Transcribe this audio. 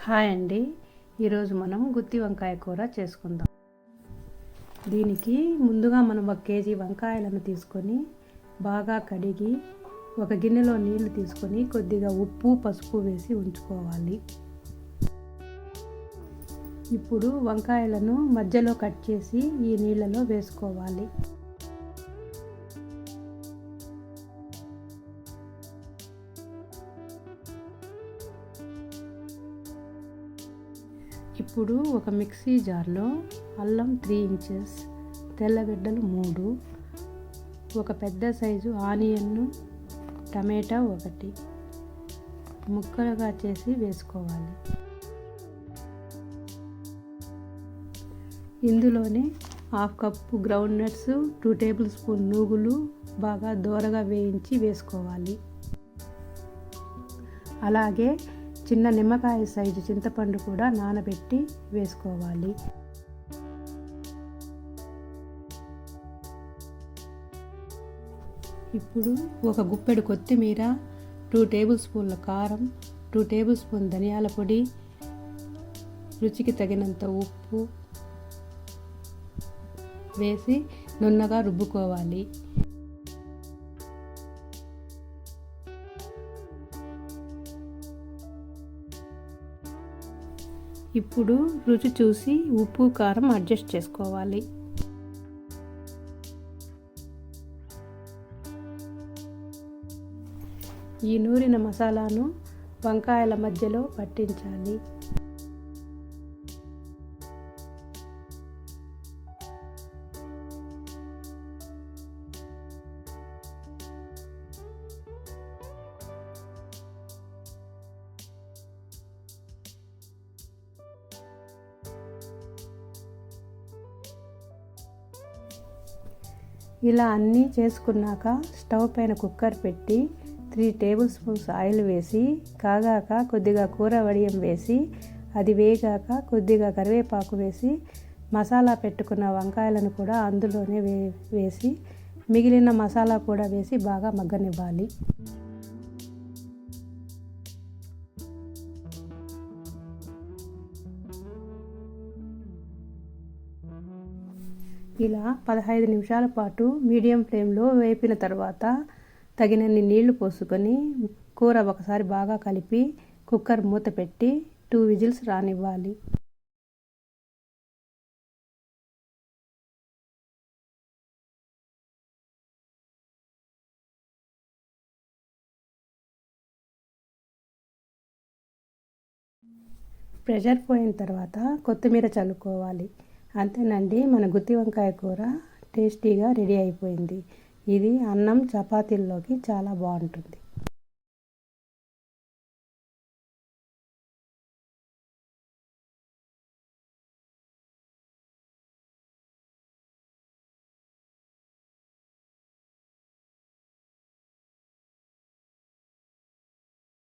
Hi అండి. ఈరోజు మనం గుత్తి వంకాయ కూర చేసుకుందాం. దీనికి ముందుగా మనం 1 కేజీ వంకాయలను తీసుకొని బాగా కడిగి ఒక గిన్నెలో నీళ్లు తీసుకొని కొద్దిగా ఉప్పు పసుపు వేసి ఉంచుకోవాలి. ఇప్పుడు వంకాయలను మధ్యలో కట్ చేసి ఈ నీళ్ళలో వేసుకోవాలి. ఇప్పుడు ఒక మిక్సీ జార్లో అల్లం 3 ఇంచెస్, తెల్లగడ్డలు 3, ఒక పెద్ద సైజు ఆనియన్, టమాటా 1 ముక్కలుగా చేసి వేసుకోవాలి. ఇందులోనే 1/2 cup ground nuts, 2 table spoon నూగులు బాగా దోరగా వేయించి వేసుకోవాలి. అలాగే చిన్న నిమ్మకాయ సైజు చింతపండు కూడా నానబెట్టి వేసుకోవాలి. ఇప్పుడు ఒక గుప్పెడు కొత్తిమీర, 2 టేబుల్ స్పూన్ల కారం, 2 టేబుల్ స్పూన్ ధనియాల పొడి, రుచికి తగినంత ఉప్పు వేసి నున్నగా రుబ్బుకోవాలి. ఇప్పుడు రుచి చూసి ఉప్పు కారం అడ్జస్ట్ చేసుకోవాలి. ఈ నూరిన మసాలాను వంకాయల మధ్యలో పట్టించాలి. ఇలా అన్నీ చేసుకున్నాక స్టవ్ పైన కుక్కర్ పెట్టి 3 టేబుల్ స్పూన్స్ ఆయిల్ వేసి కాగాక కొద్దిగా కూర వడియం వేసి అది వేగాక కొద్దిగా కరివేపాకు వేసి మసాలా పెట్టుకున్న వంకాయలను కూడా అందులోనే వేసి మిగిలిన మసాలా కూడా వేసి బాగా మగ్గనివ్వాలి. ఇలా 15 నిమిషాల పాటు మీడియం ఫ్లేమ్లో వేపిన తర్వాత తగినన్ని నీళ్లు పోసుకొని కూర ఒకసారి బాగా కలిపి కుక్కర్ మూత పెట్టి 2 విజిల్స్ రానివ్వాలి. ప్రెషర్ పోయిన తర్వాత కొత్తిమీర చల్లుకోవాలి. అంతేనండి, మన గుత్తి వంకాయ కూర టేస్టీగా రెడీ అయిపోయింది. ఇది అన్నం చపాతీల్లోకి చాలా బాగుంటుంది.